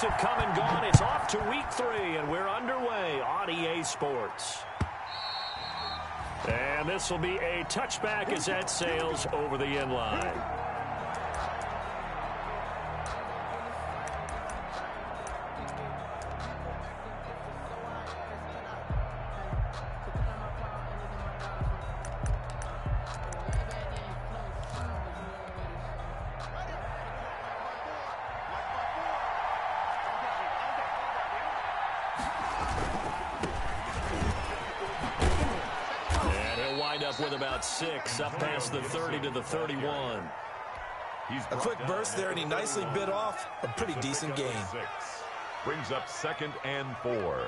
weeks have come and gone. It's off to week 3, and we're underway on EA Sports. And this will be a touchback as that sails over the end line. With about 6, up past the 30 to the 31. A quick burst there, and he nicely bit off a pretty decent gain. Brings up 2nd and 4.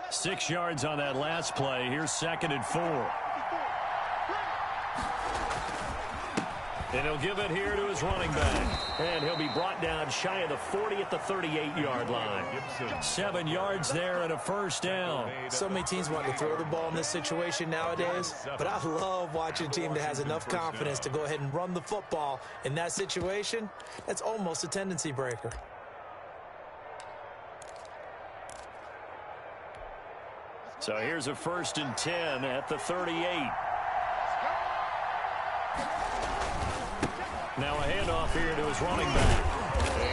Six yards on that last play. Here's 2nd and 4. And he'll give it here to his running back. And he'll be brought down shy of the 40 at the 38-yard line. 7 yards there and a first down. So many teams want to throw the ball in this situation nowadays, but I love watching a team that has enough confidence to go ahead and run the football. In that situation, that's almost a tendency breaker. So here's a 1st and 10 at the 38. Now a handoff here to his running back.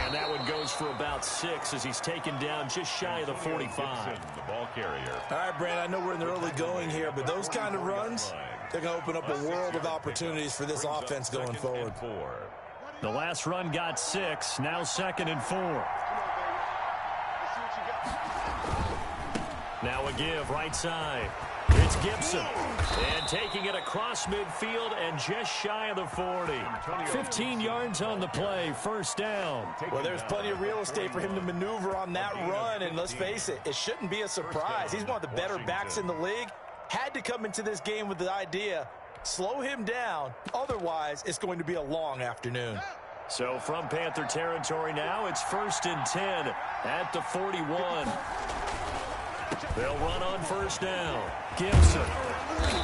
And that one goes for about 6 as he's taken down just shy of the 45. The ball carrier. All right, Brand, I know we're in the early going here, but those kind of runs, they're going to open up a world of opportunities for this offense going forward. The last run got 6, now 2nd and 4. Now a give right side. It's Gibson. And taking it across midfield and just shy of the 40. 15 yards on the play, first down. Well, there's plenty of real estate for him to maneuver on that run, and let's face it, it shouldn't be a surprise. He's one of the better backs in the league. Had to come into this game with the idea, slow him down, otherwise it's going to be a long afternoon. So from Panther territory now, it's 1st and 10 at the 41. They'll run on first down. Gibson.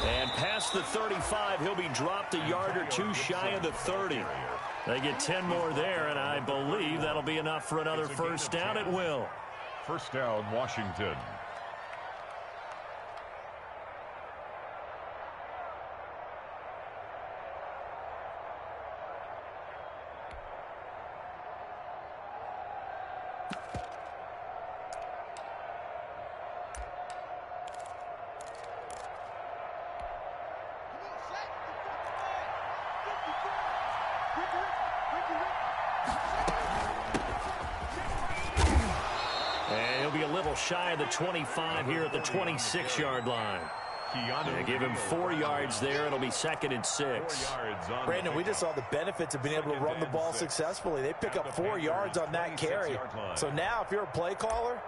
And past the 35, he'll be dropped a yard or 2 shy of the 30. They get 10 more there, and I believe that'll be enough for another first down. It will. First down, Washington. Shy of the 25 here at the 26-yard line. They give him 4 yards there. It'll be 2nd and 6. Brandon, we just saw the benefits of being able to run the ball successfully. They pick up 4 yards on that carry. So now if you're a play caller,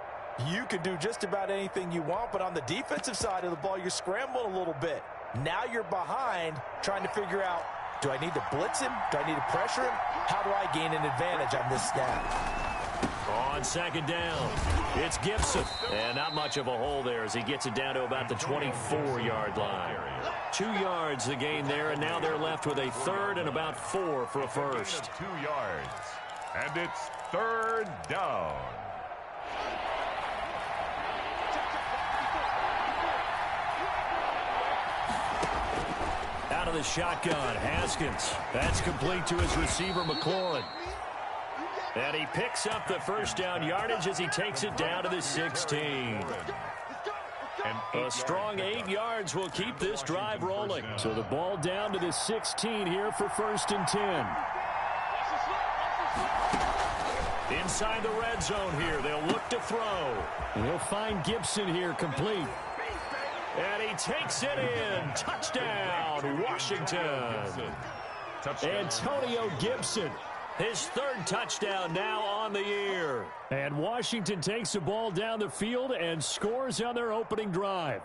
you can do just about anything you want, but on the defensive side of the ball, you're scrambling a little bit. Now you're behind trying to figure out, do I need to blitz him? Do I need to pressure him? How do I gain an advantage on this snap? On 2nd down, it's Gibson. And not much of a hole there as he gets it down to about the 24-yard line. 2 yards the gain there, and now they're left with a 3rd and about 4 for a first. 2 yards. And it's 3rd down. Out of the shotgun, Haskins. That's complete to his receiver, McLaurin. And he picks up the first down yardage as he takes it down to the 16. A strong 8 yards will keep this drive rolling. So the ball down to the 16 here for 1st and 10. Inside the red zone here, they'll look to throw. And he'll find Gibson here complete. And he takes it in. Touchdown, Washington. Antonio Gibson. His 3rd touchdown now on the year. And Washington takes the ball down the field and scores on their opening drive.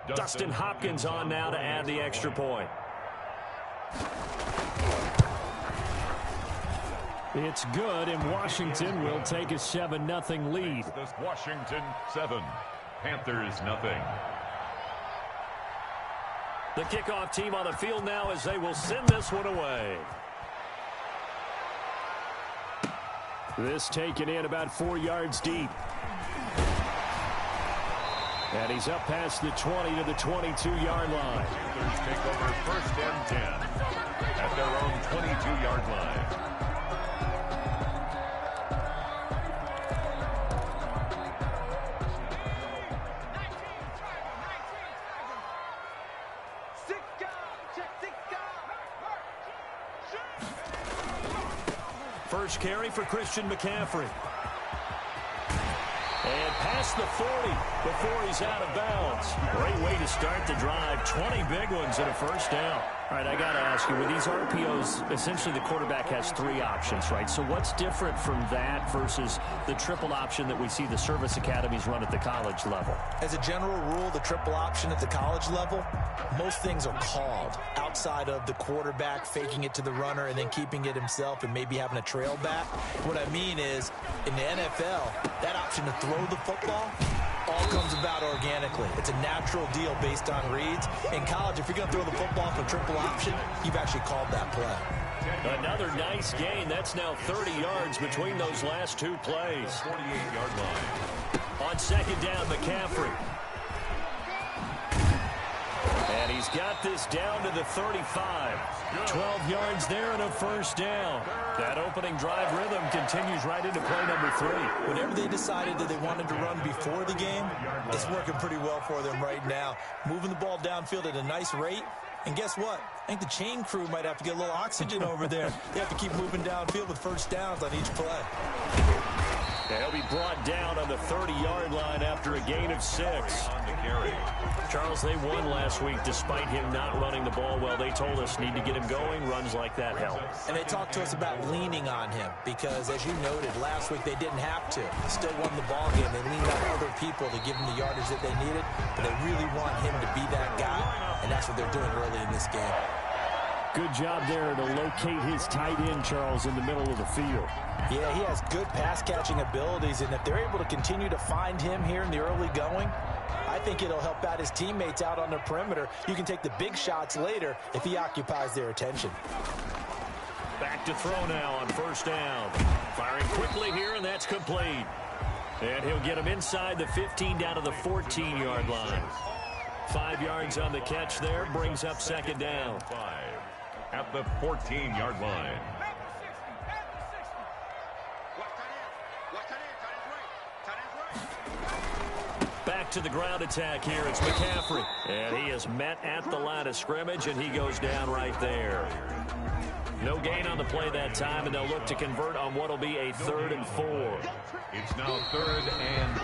Dustin Hopkins on now to add the extra point. It's good, and Washington will take a 7-0 lead. Washington 7. Panthers nothing. The kickoff team on the field now as they will send this one away. This taken in about 4 yards deep. And he's up past the 20 to the 22-yard line. Panthers take over 1st and 10 at their own 22-yard line. First carry for Christian McCaffrey. And past the 40 before he's out of bounds. Great way to start the drive. 20 big ones and a first down. All right, I got to ask you, with these RPOs, essentially the quarterback has 3 options, right? So what's different from that versus the triple option that we see the service academies run at the college level? As a general rule, the triple option at the college level, most things are called outside of the quarterback faking it to the runner and then keeping it himself and maybe having a trail back. What I mean is, in the NFL, that option to throw the football all comes about organically. It's a natural deal based on reads. In college, if you're going to throw the football for triple option, you've actually called that play. Another nice gain. That's now 30 yards between those last 2 plays. 48-yard line. On second down, McCaffrey. And he's got this down to the 35. 12 yards there and a first down. That opening drive rhythm continues right into play number 3. Whatever they decided that they wanted to run before the game, it's working pretty well for them right now. Moving the ball downfield at a nice rate. And guess what? I think the chain crew might have to get a little oxygen over there. They have to keep moving downfield with first downs on each play. He'll be brought down on the 30-yard line after a gain of 6. Charles, they won last week despite him not running the ball well. They told us need to get him going. Runs like that help. And they talked to us about leaning on him because, as you noted, last week they didn't have to. Still won the ball game. They leaned on other people to give them the yardage that they needed, but they really want him to be that guy, and that's what they're doing early in this game. Good job there to locate his tight end, Charles, in the middle of the field. Yeah, he has good pass-catching abilities, and if they're able to continue to find him here in the early going, I think it'll help out his teammates out on the perimeter. You can take the big shots later if he occupies their attention. Back to throw now on first down. Firing quickly here, and that's complete. And he'll get him inside the 15 down to the 14-yard line. 5 yards on the catch there, brings up second down. 5 at the 14-yard line. Back to the ground attack here. It's McCaffrey. And he is met at the line of scrimmage, and he goes down right there. No gain on the play that time, and they'll look to convert on what will be a 3rd and 4. It's now 3rd and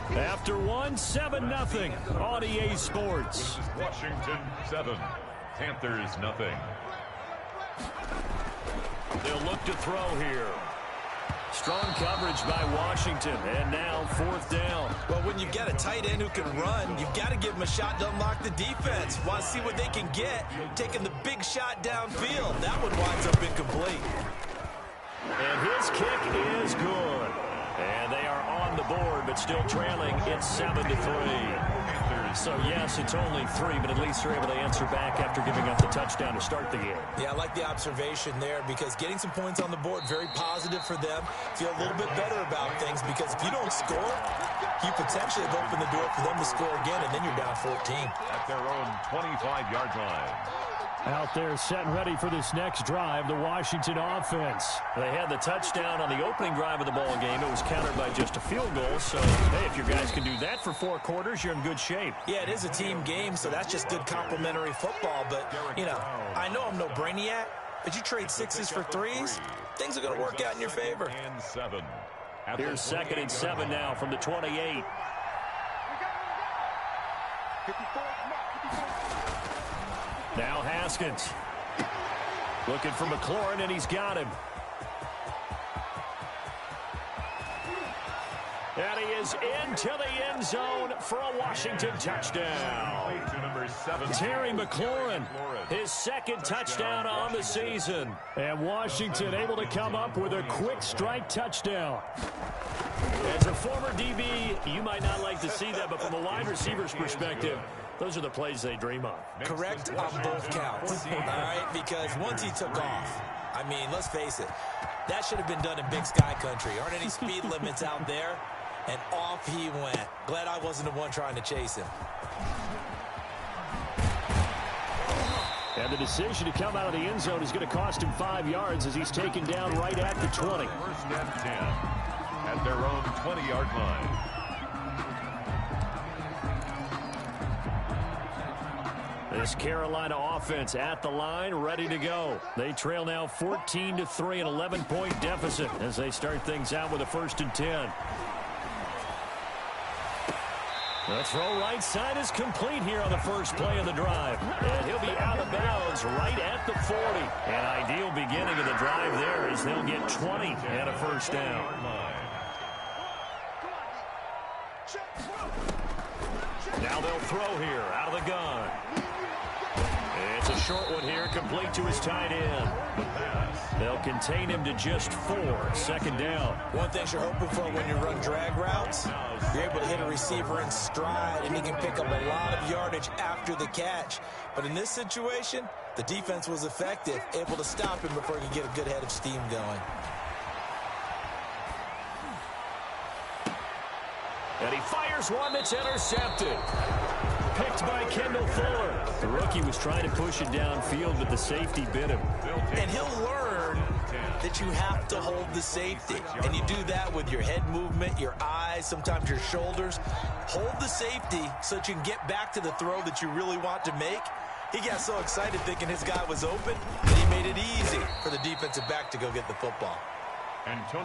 4. After 1, 7-0 on EA Sports. Washington 7, Panthers nothing. They'll look to throw here. Strong coverage by Washington, and now 4th down. Well, when you get a tight end who can run, you've got to give him a shot to unlock the defense. Want to see what they can get, taking the big shot downfield. That one winds up incomplete. And his kick is good. And they are on the board, but still trailing. It's 7-3. So, yes, it's only 3, but at least they're able to answer back after giving up the touchdown to start the game. Yeah, I like the observation there because getting some points on the board, very positive for them. Feel a little bit better about things because if you don't score, you potentially have opened the door for them to score again, and then you're down 14. At their own 25-yard line. Out there set and ready for this next drive, the Washington offense. They had the touchdown on the opening drive of the ball game. It was countered by just a field goal. So, hey, if your guys can do that for 4 quarters, you're in good shape. Yeah, it is a team game, so that's just good complimentary football. But, you know, I know I'm no brainiac, but you trade 6s for 3s, things are going to work out in your favor. And 7. Here's 2nd and 7 now from the 28. Now Haskins. Looking for McLaurin, and he's got him. And he is into the end zone for a Washington touchdown. Terry McLaurin, his 2nd touchdown on the season. And Washington able to come up with a quick strike touchdown. As a former DB, you might not like to to see that, but from a wide receiver's perspective, those are the plays they dream of. Correct on both counts, all right? Because once he took off, I mean, let's face it, that should have been done in Big Sky country. Aren't any speed limits out there? And off he went. Glad I wasn't the one trying to chase him. And the decision to come out of the end zone is going to cost him 5 yards as he's taken down right at the 20. First and 10 at their own 20-yard line. This Carolina offense at the line, ready to go. They trail now 14-3, an 11-point deficit as they start things out with a 1st and 10. The throw right side is complete here on the first play of the drive. And he'll be out of bounds right at the 40. An ideal beginning of the drive there as they'll get 20 and a 1st down. Now they'll throw here out of the gun. It's a short one here, complete to his tight end. They'll contain him to just 4, 2nd down. One thing you're hoping for when you run drag routes, you're able to hit a receiver in stride, and he can pick up a lot of yardage after the catch. But in this situation, the defense was effective, able to stop him before he could get a good head of steam going. And he fires one that's intercepted. Picked by Kendall Fuller. The rookie was trying to push it downfield, but the safety bit him. And he'll learn that you have to hold the safety. And you do that with your head movement, your eyes, sometimes your shoulders. Hold the safety so that you can get back to the throw that you really want to make. He got so excited thinking his guy was open that he made it easy for the defensive back to go get the football.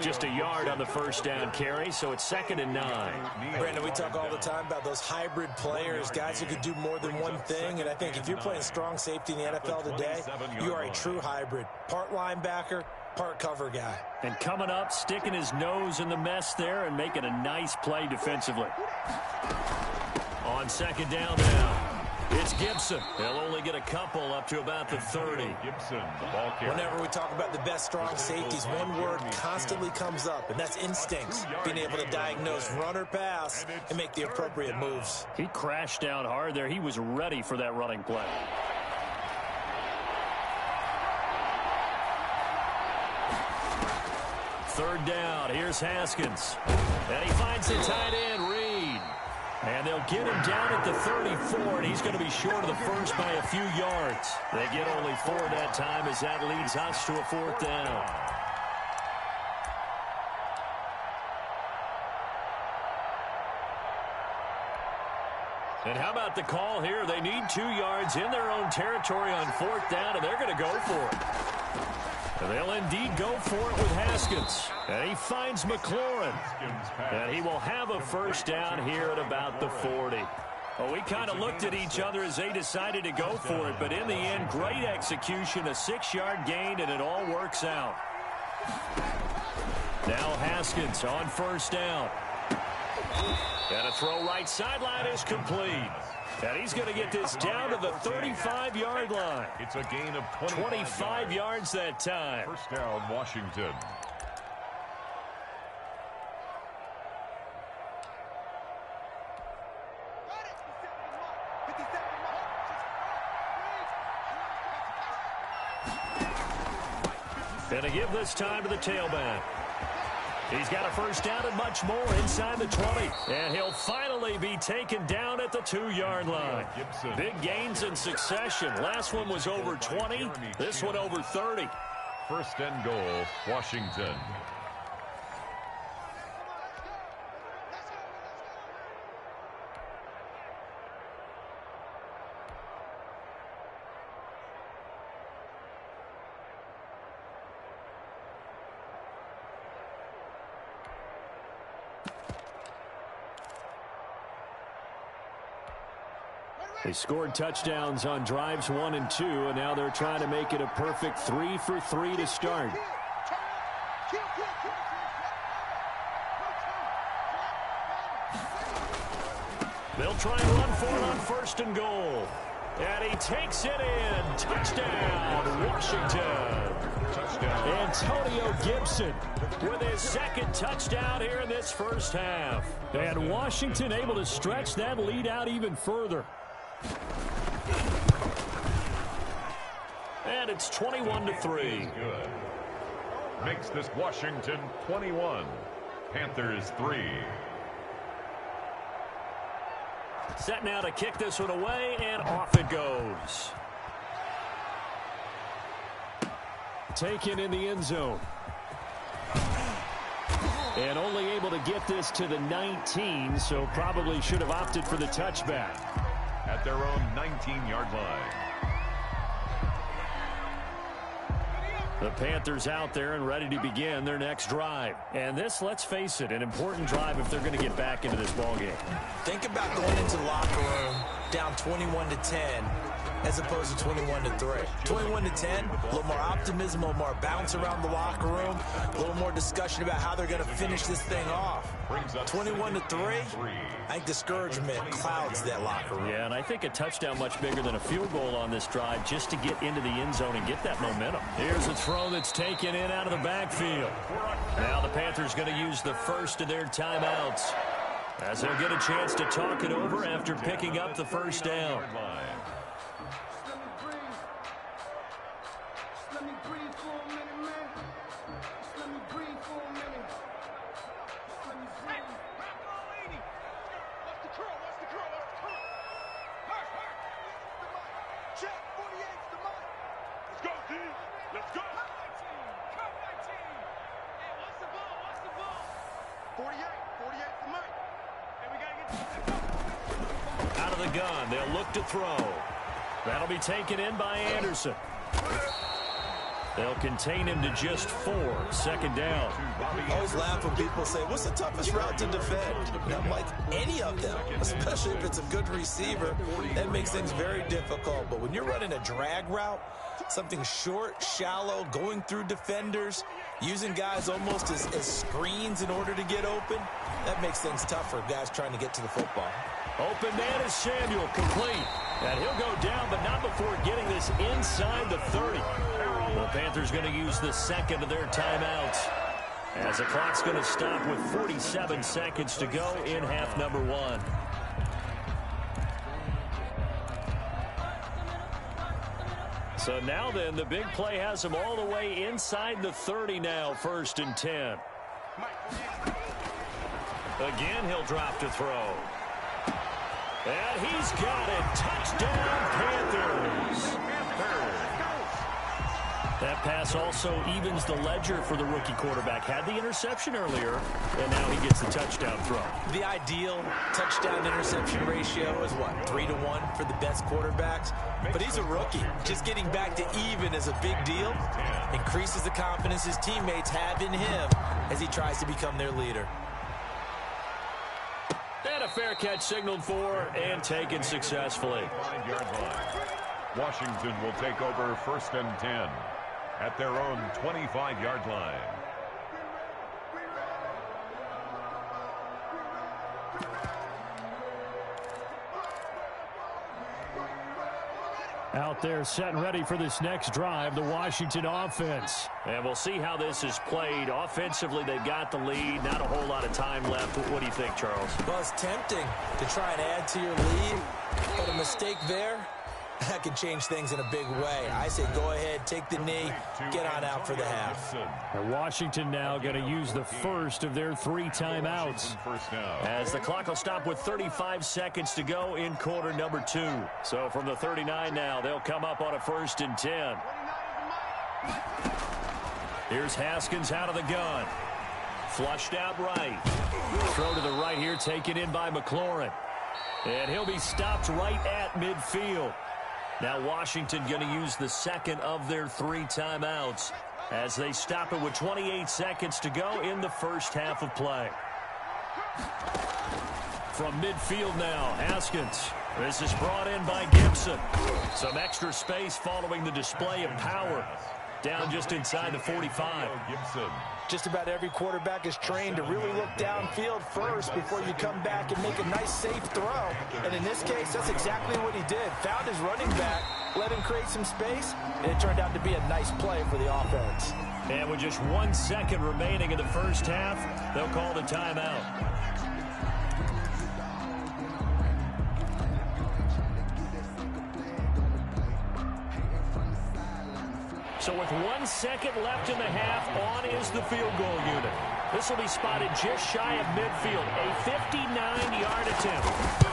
Just a yard on the 1st down carry, so it's 2nd and 9. Brandon, we talk all the time about those hybrid players, guys who can do more than one thing. And I think if you're playing strong safety in the NFL today, you are a true hybrid. Part linebacker, part cover guy. And coming up, sticking his nose in the mess there and making a nice play defensively. On 2nd down now. It's Gibson. They'll only get a couple up to about the 30. Gibson, the ball carrier. Whenever we talk about the best strong safeties, one word constantly comes up, and that's instincts. Being able to diagnose run or pass and make the appropriate moves. He crashed down hard there. He was ready for that running play. Third down. Here's Haskins. And he finds the tight end, Reed. And they'll get him down at the 34, and he's going to be short of the first by a few yards. They get only 4 that time as that leads us to a 4th down. And how about the call here? They need 2 yards in their own territory on 4th down, and they're going to go for it. They'll indeed go for it with Haskins. And he finds McLaurin. And he will have a 1st down here at about the 40. Well, we kind of looked at each other as they decided to go for it. But in the end, great execution, a 6-yard gain, and it all works out. Now Haskins on 1st down. And a throw right sideline is complete. And he's going to get this down to the 35-yard line. It's a gain of 25 yards that time. 1st down, Washington. And to give this time to the tailback. He's got a 1st down and much more inside the 20. And he'll finally be taken down at the 2-yard line. Big gains in succession. Last one was over 20. This one over 30. 1st and goal, Washington. They scored touchdowns on drives 1 and 2, and now they're trying to make it a perfect 3 for 3 to start. They'll try and run for it on 1st and goal. And he takes it in. Touchdown, Washington. Touchdown. Antonio Gibson with his second touchdown here in this first half. And Washington able to stretch that lead out even further. And it's 21-3. Makes this Washington 21. Panthers 3. Set now to kick this one away, and off it goes. Taken in the end zone. And only able to get this to the 19, so probably should have opted for the touchback. At their own 19-yard line. The Panthers out there and ready to begin their next drive. And this, let's face it, an important drive if they're going to get back into this ballgame. Think about going into the locker room down 21-10 as opposed to 21-3. 21-10, a little more optimism, a little more bounce around the locker room, a little more discussion about how they're going to finish this thing off. 21-3, I think discouragement clouds that locker room. Yeah, and I think a touchdown much bigger than a field goal on this drive just to get into the end zone and get that momentum. Here's a throw that's taken in out of the backfield. Now the Panthers going to use the first of their timeouts as they'll get a chance to talk it over after picking up the first down. Out of the gun, they'll look to throw. That'll be taken in by Anderson. They'll contain him to just 4. Second down. I always laugh when people say, what's the toughest route to defend? And I'm like, any of them, especially if it's a good receiver. That makes things very difficult. But when you're running a drag route, something short, shallow, going through defenders, using guys almost as screens in order to get open, that makes things tough for guys trying to get to the football. Open man is Samuel, complete. And he'll go down, but not before getting this inside the 30. The Panthers going to use the second of their timeouts, as the clock's going to stop with 47 seconds to go in half number 1. So now then, the big play has them all the way inside the 30 now, 1st and 10. Again, he'll drop to throw. And he's got it. Touchdown, Panthers. That pass also evens the ledger for the rookie quarterback. Had the interception earlier, and now he gets the touchdown throw. The ideal touchdown-interception ratio is, what, 3-to-1 for the best quarterbacks? But he's a rookie. Just getting back to even is a big deal. Increases the confidence his teammates have in him as he tries to become their leader. And a fair catch signaled for and taken successfully. 5-yard line. Washington will take over 1st and 10 at their own 25-yard line. Out there set and ready for this next drive, the Washington offense. And we'll see how this is played. Offensively, they've got the lead. Not a whole lot of time left. What do you think, Charles? Well, it's tempting to try and add to your lead, but a mistake there, that could change things in a big way. I say go ahead, take the knee, get on out for the half. And Washington now going to use the first of their 3 timeouts, as the clock will stop with 35 seconds to go in quarter number 2. So from the 39 now, they'll come up on a 1st and 10. Here's Haskins out of the gun. Flushed out right. Throw to the right here, taken in by McLaurin. And he'll be stopped right at midfield. Now Washington going to use the second of their 3 timeouts as they stop it with 28 seconds to go in the first half of play. From midfield now, Haskins. This is brought in by Gibson. Some extra space following the display of power. Down just inside the 45. Gibson. Just about every quarterback is trained to really look downfield first before you come back and make a nice, safe throw. And in this case, that's exactly what he did. Found his running back, let him create some space, and it turned out to be a nice play for the offense. And with just 1 second remaining in the first half, they'll call the timeout. So with 1 second left in the half, on is the field goal unit. This will be spotted just shy of midfield, a 59-yard attempt.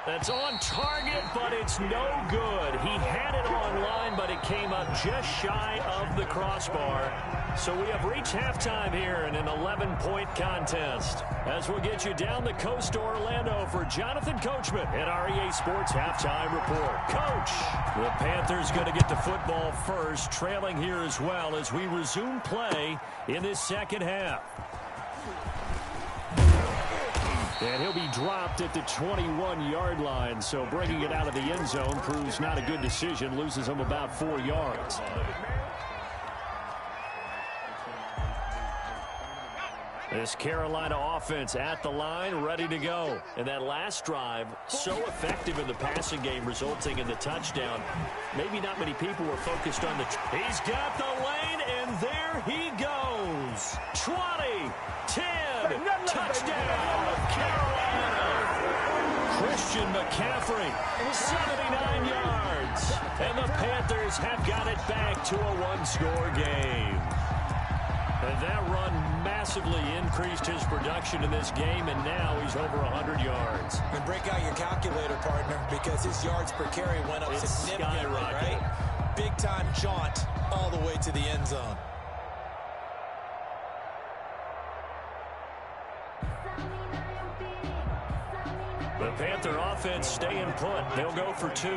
That's on target, but it's no good. He had it on line, but it came up just shy of the crossbar. So we have reached halftime here in an 11-point contest. As we'll get you down the coast to Orlando for Jonathan Coachman at our EA Sports Halftime Report. Coach, the Panthers going to get the football first, trailing here as well as we resume play in this second half. And he'll be dropped at the 21-yard line, so bringing it out of the end zone proves not a good decision, loses him about 4 yards. This Carolina offense at the line, ready to go. And that last drive, so effective in the passing game, resulting in the touchdown. Maybe not many people were focused on the... He's got the lane, and there he goes. 20, 10, touchdown, Carolina. Christian McCaffrey, 79 yards. And the Panthers have got it back to a one-score game. And that run massively increased his production in this game, and now he's over 100 yards. And break out your calculator, partner, because his yards per carry went up significantly, right? Big-time jaunt all the way to the end zone. The Panther offense staying put. They'll go for 2.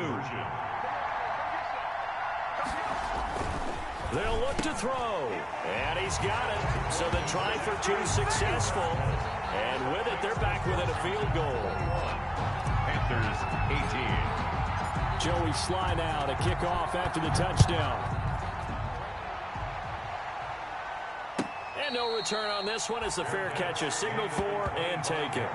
They'll look to throw. And he's got it. So the try for 2 successful. And with it, they're back within a field goal. Panthers 18. Joey Sly now to kick off after the touchdown. And no return on this one as the fair catch is signaled for and taken.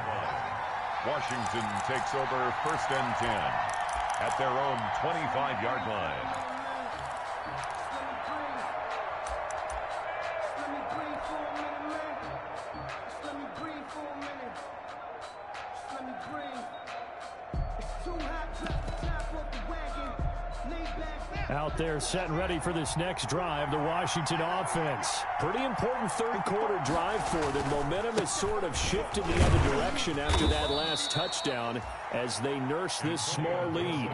Washington takes over 1st and 10 at their own 25-yard line. Out there set and ready for this next drive, the Washington offense. Pretty important third-quarter drive for them. Momentum has sort of shifted the other direction after that last touchdown as they nurse this small lead.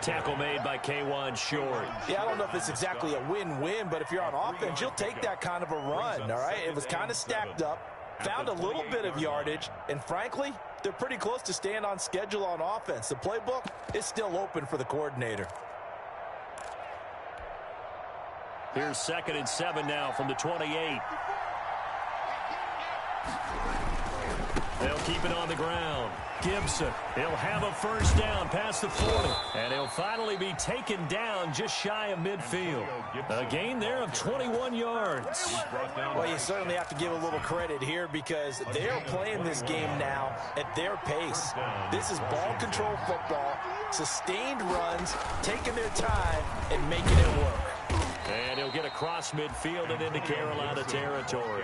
Tackle made by K'Wan Short. Yeah, I don't know if it's exactly a win-win, but if you're on offense, you'll take that kind of a run, all right? It was kind of stacked up, found a little bit of yardage, and frankly, they're pretty close to staying on schedule on offense. The playbook is still open for the coordinator. Here's 2nd and 7 now from the 28. They'll keep it on the ground. Gibson, he'll have a first down past the 40. And he'll finally be taken down just shy of midfield. A gain there of 21 yards. Well, you certainly have to give a little credit here because they're playing this game now at their pace. This is ball control football, sustained runs, taking their time, and making it work. And he'll get across midfield and into Carolina territory.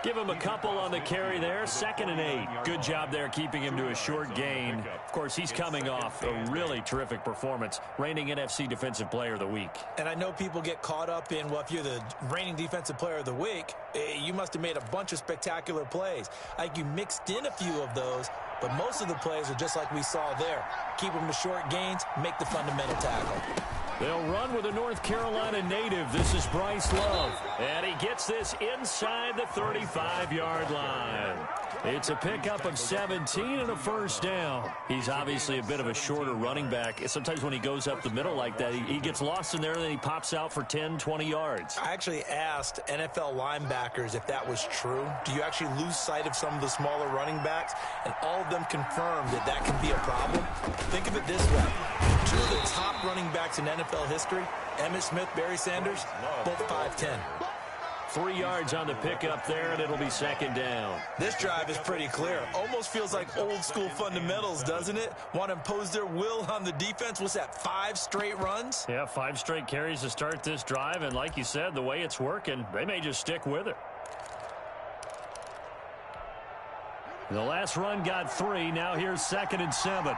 Give him a couple on the carry there. 2nd and 8. Good job there keeping him to a short gain. Of course, he's coming off a really terrific performance, reigning NFC Defensive Player of the Week. And I know people get caught up in, well, if you're the reigning Defensive Player of the Week, you must have made a bunch of spectacular plays. I think you mixed in a few of those, but most of the plays are just like we saw there. Keep them to short gains, make the fundamental tackle. They'll run with a North Carolina native. This is Bryce Love. And he gets this inside the 35-yard line. It's a pickup of 17 and a first down. He's obviously a bit of a shorter running back. Sometimes when he goes up the middle like that, he gets lost in there and then he pops out for 10, 20 yards. I actually asked NFL linebackers if that was true. Do you actually lose sight of some of the smaller running backs? And all of them confirmed that that can be a problem. Think of it this way. Two of the top running backs in NFL history, Emmitt Smith, Barry Sanders, both 5'10". 3 yards on the pickup there, and it'll be second down. This drive is pretty clear. Almost feels like old school fundamentals, doesn't it? Want to impose their will on the defense. What's that, 5 straight runs? Yeah, 5 straight carries to start this drive, and like you said, the way it's working, they may just stick with it. The last run got 3. Now here's 2nd and 7.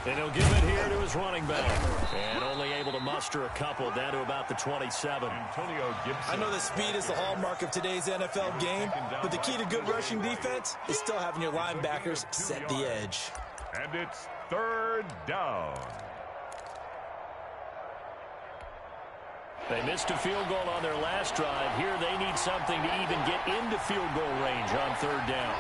And he'll give it here to his running back. And only able to muster a couple down to about the 27. Antonio Gibson. I know that speed is the hallmark of today's NFL game, but the key to good rushing defense is still having your linebackers set the edge. And it's 3rd down. They missed a field goal on their last drive. Here they need something to even get into field goal range on 3rd down.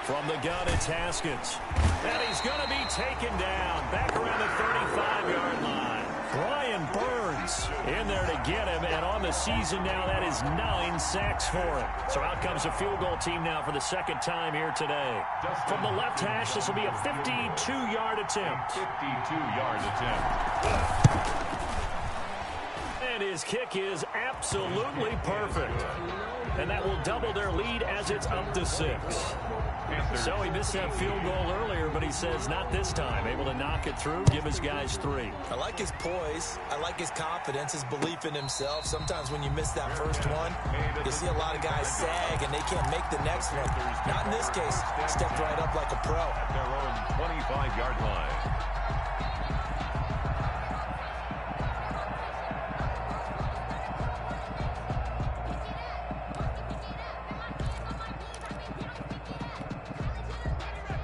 From the gun, it's Haskins. And he's going to be taken down back around the 35-yard line. Brian Burns in there to get him, and on the season now, that is 9 sacks for him. So out comes a field goal team now for the second time here today. From the left hash, this will be a 52-yard attempt. 52-yard attempt. And his kick is absolutely perfect. And that will double their lead as it's up to 6. So he missed that field goal earlier, but he says not this time. Able to knock it through, give his guys 3. I like his poise. I like his confidence, his belief in himself. Sometimes when you miss that first one, you see a lot of guys sag and they can't make the next one. Not in this case. Stepped right up like a pro. At their own 25-yard line.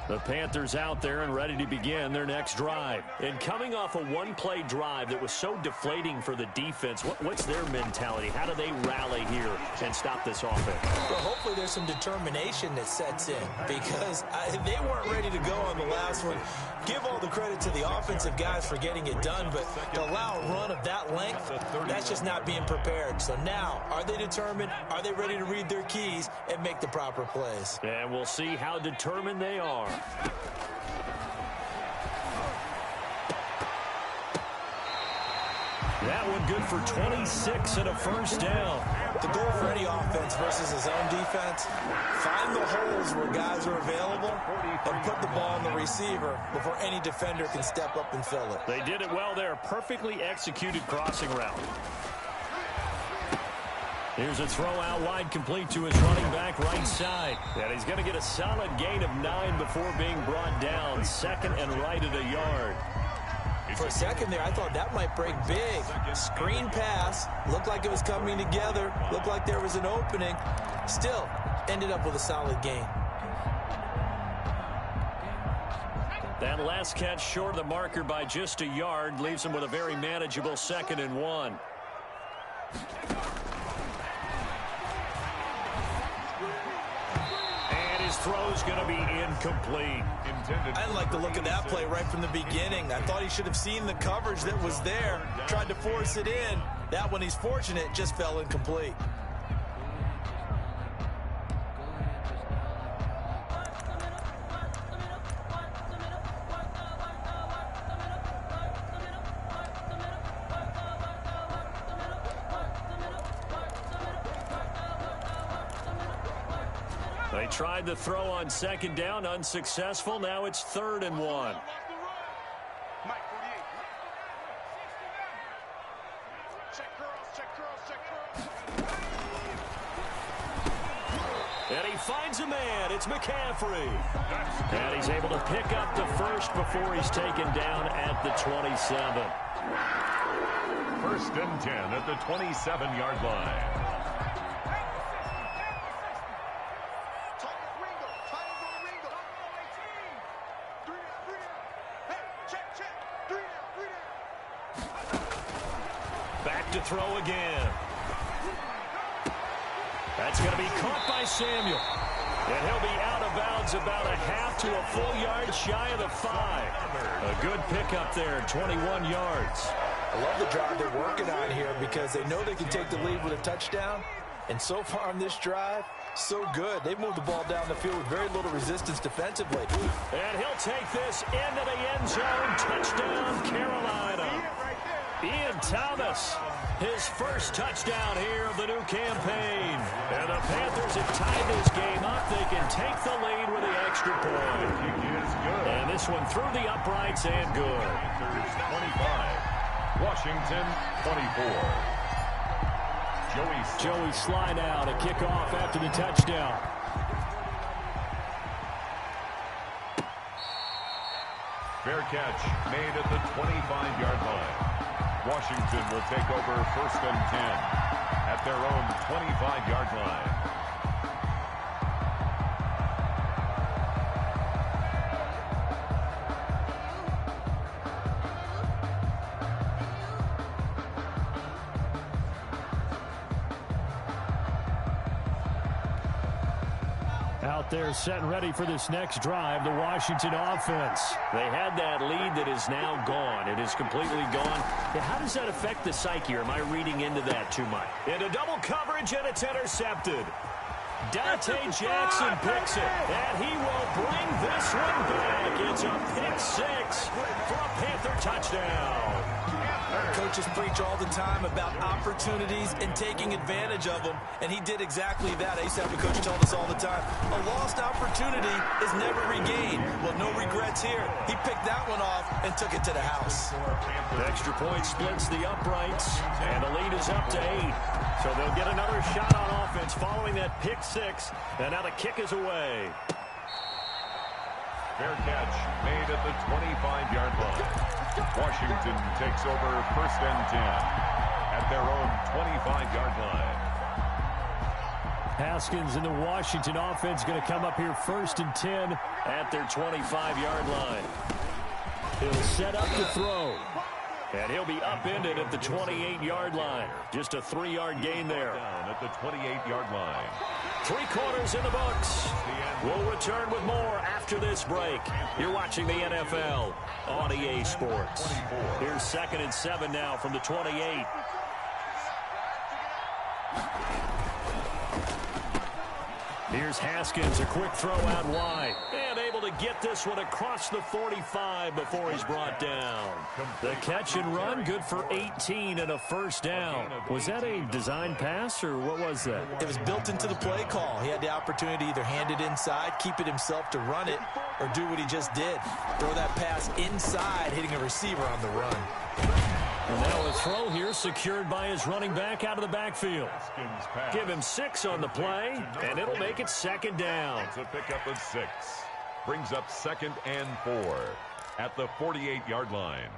The Panthers out there and ready to begin their next drive. And coming off a one-play drive that was so deflating for the defense, what's their mentality? How do they rally here and stop this offense? Well, hopefully there's some determination that sets in because they weren't ready to go on the last one. Give all the credit to the offensive guys for getting it done, but to allow a run of that length, that's just not being prepared. So now, are they determined? Are they ready to read their keys and make the proper plays? And we'll see how determined they are. That one good for 26 and a first down. The goal for any offense versus his own defense, find the holes where guys are available and put the ball on the receiver before any defender can step up and fill it. They did it well there. Perfectly executed crossing route. Here's a throw out wide, complete to his running back right side. And he's going to get a solid gain of 9 before being brought down. 2nd and right at a yard. For a second there, I thought that might break big. Screen pass. Looked like it was coming together. Looked like there was an opening. Still, ended up with a solid gain. That last catch short of the marker by just a yard leaves him with a very manageable 2nd and 1. His throw's going to be incomplete. I didn't like the look of that play right from the beginning. I thought he should have seen the coverage that was there, tried to force it in. That one, he's fortunate, just fell incomplete. They tried the throw on 2nd down, unsuccessful. Now it's 3rd and 1. And he finds a man. It's McCaffrey. And he's able to pick up the first before he's taken down at the 27. 1st and 10 at the 27-yard line. throw again. That's going to be caught by Samuel. And he'll be out of bounds about a half to a full yard shy of the 5. A good pickup there, 21 yards. I love the drive they're working on here because they know they can take the lead with a touchdown. And so far on this drive, so good. They've moved the ball down the field with very little resistance defensively. And he'll take this into the end zone. Touchdown, Carolina. Ian Thomas, his first touchdown here of the new campaign. And the Panthers have tied this game up. They can take the lead with the extra point. And this one through the uprights and good. Panthers 25, Washington 24. Joey slide out, a kickoff after the touchdown. Fair catch made at the 25-yard line. Washington will take over 1st and 10 at their own 25-yard line. Out there set and ready for this next drive, the Washington offense. They had that lead that is now gone. It is completely gone. How does that affect the psyche? Or am I reading into that too much? Into double coverage, and it's intercepted. Dante Jackson picks it, and he will bring this one back. It's a pick 6 for a Panther touchdown. Coaches preach all the time about opportunities and taking advantage of them, and he did exactly that. I used to have a coach tell us all the time, a lost opportunity is never regained. Well, no regrets here. He picked that one off and took it to the house. The extra point splits the uprights, and the lead is up to 8. So they'll get another shot on offense following that pick 6, and now the kick is away. Fair catch made at the 25-yard line. Washington takes over 1st and 10 at their own 25-yard line. Haskins and the Washington offense going to come up here 1st and 10 at their 25-yard line. He'll set up to throw. And he'll be upended at the 28-yard line. Just a 3-yard gain there. Down at the 28-yard line. 3 quarters in the books. We'll return with more after this break. You're watching the NFL on EA Sports. Here's 2nd and 7 now from the 28. Here's Haskins, a quick throw out wide. And able to get this one across the 45 before he's brought down. The catch and run, good for 18 and a 1st down. Was that a design pass, or what was that? It was built into the play call. He had the opportunity to either hand it inside, keep it himself to run it, or do what he just did. Throw that pass inside, hitting a receiver on the run. And now a throw here secured by his running back out of the backfield. Give him 6 on the play, and it'll make it 2nd down. It's a pickup of 6. Brings up 2nd and 4 at the 48-yard line.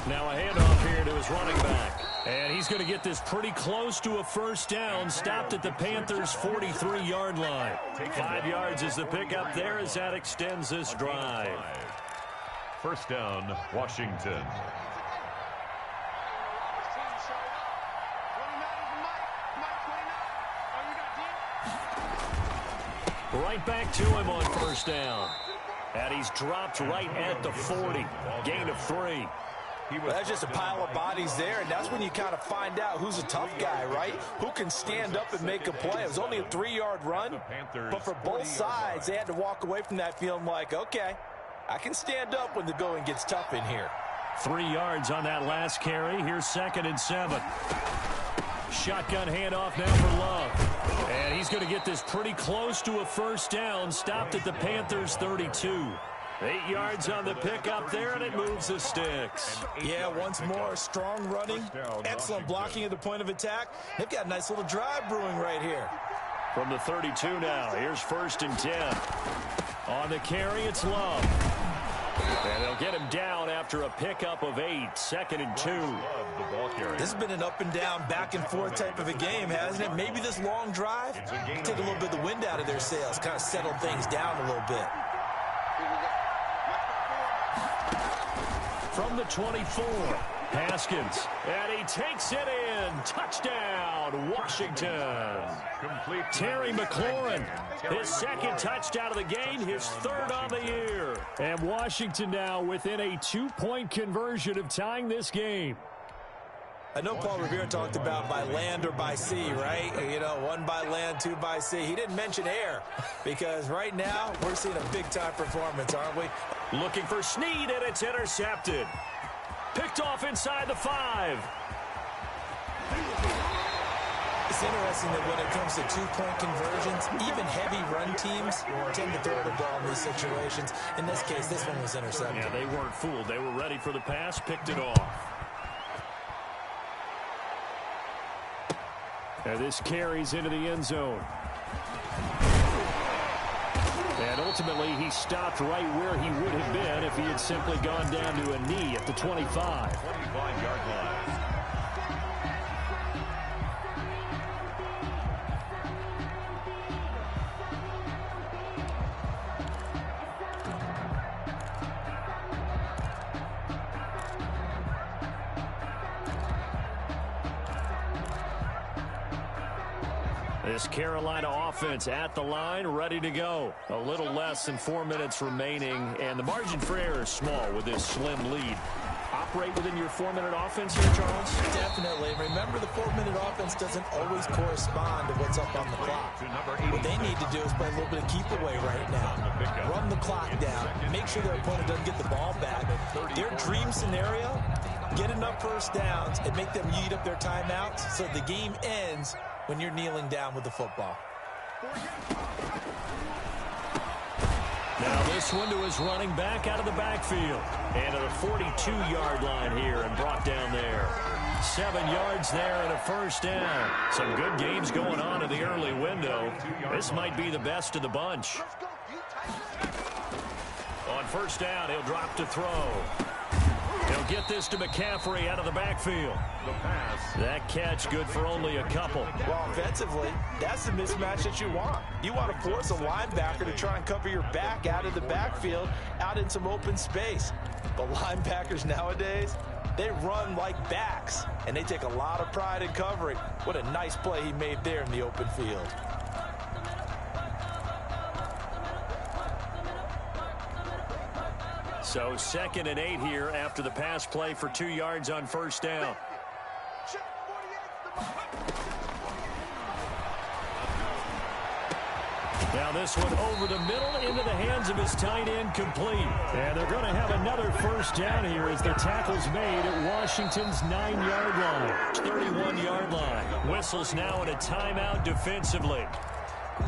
Now a handoff here to his running back. And he's going to get this pretty close to a 1st down. Stopped at the Panthers' 43-yard line. 5 yards is the pickup there as that extends this drive. 1st down, Washington. Right back to him on 1st down. And he's dropped right at the 40. Gain of 3. That's just a pile of bodies there, and that's when you kind of find out who's a tough guy, right? Who can stand up and make a play. It was only a 3-yard run, but for both sides, they had to walk away from that feeling like, okay, I can stand up when the going gets tough in here. 3 yards on that last carry. Here's 2nd and 7. Shotgun handoff now for Love. And he's going to get this pretty close to a 1st down. Stopped at the Panthers' 32. 8 yards on the pickup there, and it moves the sticks. Yeah, once more, strong running, excellent blocking at the point of attack. They've got a nice little drive brewing right here. From the 32 now, here's 1st and 10. On the carry, it's Love. And they'll get him down after a pickup of 8, 2nd and 2. This has been an up and down, back and forth type of a game, hasn't it? Maybe this long drive, take a little bit of the wind out of their sails, kind of settle things down a little bit. From the 24, Haskins. And he takes it in. Touchdown, Washington. Terry McLaurin, his 2nd touchdown of the game, his 3rd on the year. And Washington now within a 2-point conversion of tying this game. I know Paul Revere talked about by land or by sea, right? You know, 1 by land, 2 by sea. He didn't mention air because right now we're seeing a big-time performance, aren't we? Looking for Snead, and it's intercepted. Picked off inside the 5. It's interesting that when it comes to 2-point conversions, even heavy run teams tend to throw the ball in these situations. In this case, this one was intercepted. Yeah, they weren't fooled. They were ready for the pass, picked it off. And this carries into the end zone. And ultimately, he stopped right where he would have been if he had simply gone down to a knee at the 25. 25-yard line. This Carolina offense at the line, ready to go. A little less than 4 minutes remaining, and the margin for error is small with this slim lead. Operate within your 4-minute offense here, Charles? Definitely. Remember, the 4-minute offense doesn't always correspond to what's up on the clock. What they need to do is play a little bit of keep away right now. Run the clock down. Make sure their opponent doesn't get the ball back. Their dream scenario, get enough first downs and make them eat up their timeouts so the game ends when you're kneeling down with the football. Now this one to his running back out of the backfield. And at the 42-yard line here and brought down there. 7 yards there and a first down. Some good games going on in the early window. This might be the best of the bunch. On first down, he'll drop to throw. He'll get this to McCaffrey out of the backfield. The pass. That catch good for only a couple. Well, offensively, that's the mismatch that you want. You want to force a linebacker to try and cover your back out of the backfield, out in some open space. But linebackers nowadays, they run like backs, and they take a lot of pride in covering. What a nice play he made there in the open field. So 2nd and 8 here after the pass play for 2 yards on first down. Now this one over the middle into the hands of his tight end, complete. And they're going to have another first down here as the tackle's made at Washington's 9-yard line. 31-yard line. Whistles now in a timeout defensively.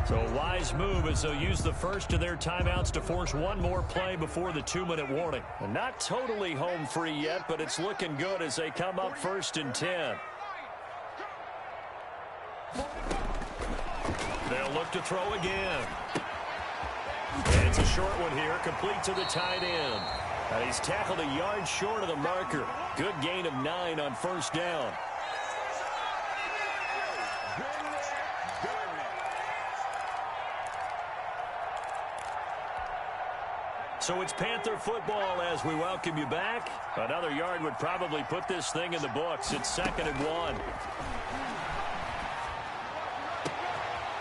So a wise move as they'll use the first of their timeouts to force one more play before the 2-minute warning. And not totally home free yet, but it's looking good as they come up 1st and 10. They'll look to throw again. And it's a short one here, complete to the tight end. And he's tackled a yard short of the marker. Good gain of 9 on first down. So it's Panther football as we welcome you back. Another yard would probably put this thing in the books. It's 2nd and 1.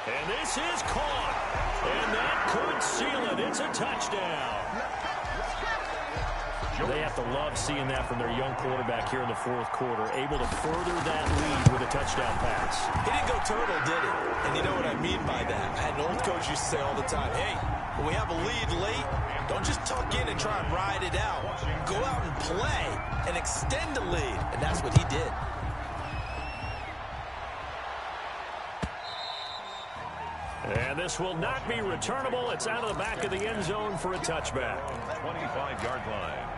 And this is caught. And that could seal it. It's a touchdown. They have to love seeing that from their young quarterback here in the 4th quarter, able to further that lead with a touchdown pass. He didn't go turtle, did he? And you know what I mean by that. I had an old coach used to say all the time, hey, when we have a lead late, don't just tuck in and try and ride it out. Go out and play and extend the lead. And that's what he did. And this will not be returnable. It's out of the back of the end zone for a touchback. 25-yard line.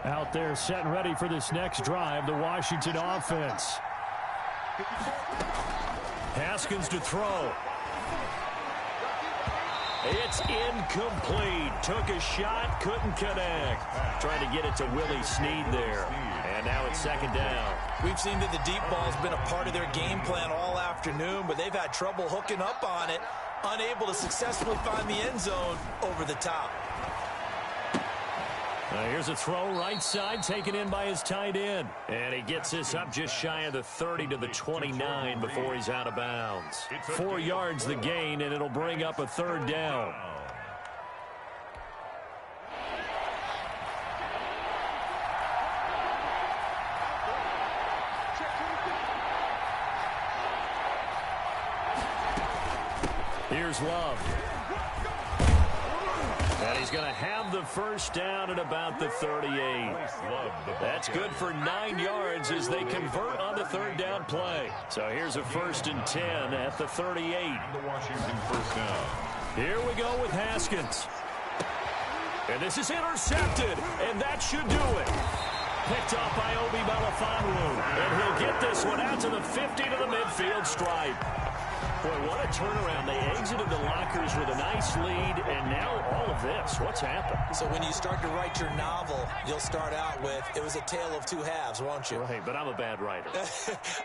Out there set and ready for this next drive, the Washington offense. Haskins to throw. It's incomplete. Took a shot, couldn't connect. Trying to get it to Willie Snead there. And now it's second down. We've seen that the deep ball's been a part of their game plan all afternoon, but they've had trouble hooking up on it, unable to successfully find the end zone over the top. Here's a throw right side, taken in by his tight end. And he gets this up just shy of the 30 to the 29 before he's out of bounds. 4 yards the gain, and it'll bring up a third down. Here's Love. And he's going to have the first down at about the 38. That's good for 9 yards as they convert on the third down play. So here's a 1st and 10 at the 38. The Washington first down. Here we go with Haskins. And this is intercepted, and that should do it. Picked off by Obi Melifonwu. And he'll get this one out to the 50 to the midfield stripe. Boy, what a turnaround. They exited the lockers with a nice lead, and now all of this. What's happened? So when you start to write your novel, you'll start out with, it was a tale of two halves, won't you? Right, but I'm a bad writer.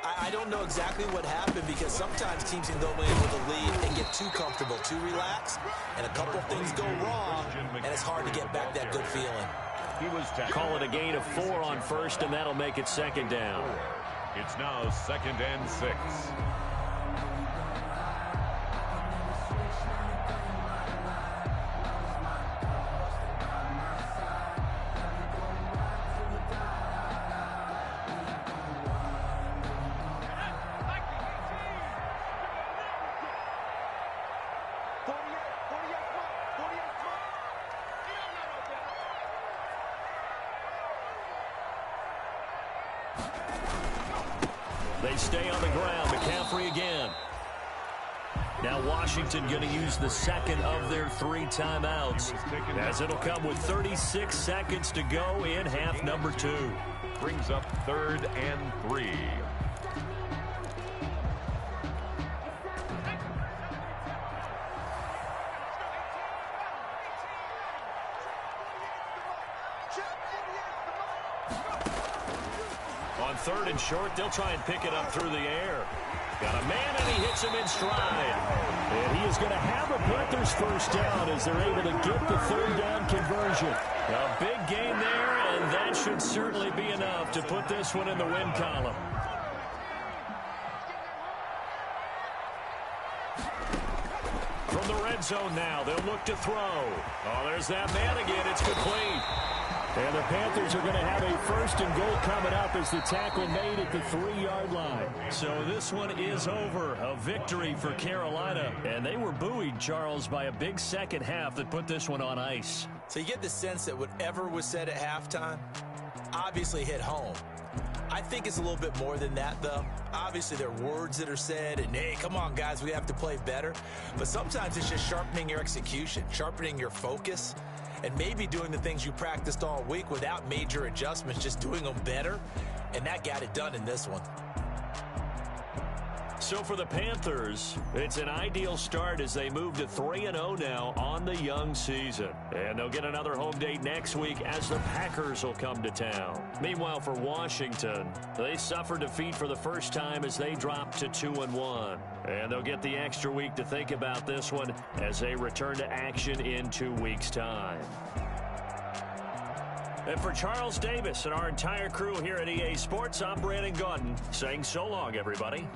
I don't know exactly what happened because sometimes teams can go in with a lead and get too comfortable, too relaxed, and a couple things go wrong, and it's hard to get back that good feeling. Call it a gain of 4 on first, and that'll make it second down. It's now 2nd and 6. They stay on the ground. McCaffrey again. Now Washington going to use the second of their 3 timeouts, as it'll come with 36 seconds to go in half number 2. Brings up 3rd and 3. On 3rd and short, they'll try and pick it up through the air. Got a man, and he hits him in stride. And he is going to have a Panthers first down as they're able to get the third down conversion. A big gain there, and that should certainly be enough to put this one in the win column. From the red zone now, they'll look to throw. Oh, there's that man again. It's complete. And the Panthers are going to have a 1st and goal coming up as the tackle made at the 3-yard line. So this one is over. A victory for Carolina. And they were buoyed, Charles, by a big second half that put this one on ice. So you get the sense that whatever was said at halftime obviously hit home. I think it's a little bit more than that, though. Obviously, there are words that are said, and, hey, come on, guys, we have to play better. But sometimes it's just sharpening your execution, sharpening your focus, and maybe doing the things you practiced all week without major adjustments, just doing them better. And that got it done in this one. So for the Panthers, it's an ideal start as they move to 3-0 now on the young season. And they'll get another home date next week as the Packers will come to town. Meanwhile, for Washington, they suffered defeat for the first time as they dropped to 2-1. And they'll get the extra week to think about this one as they return to action in 2 weeks' time. And for Charles Davis and our entire crew here at EA Sports, I'm Brandon Gaudin saying so long, everybody.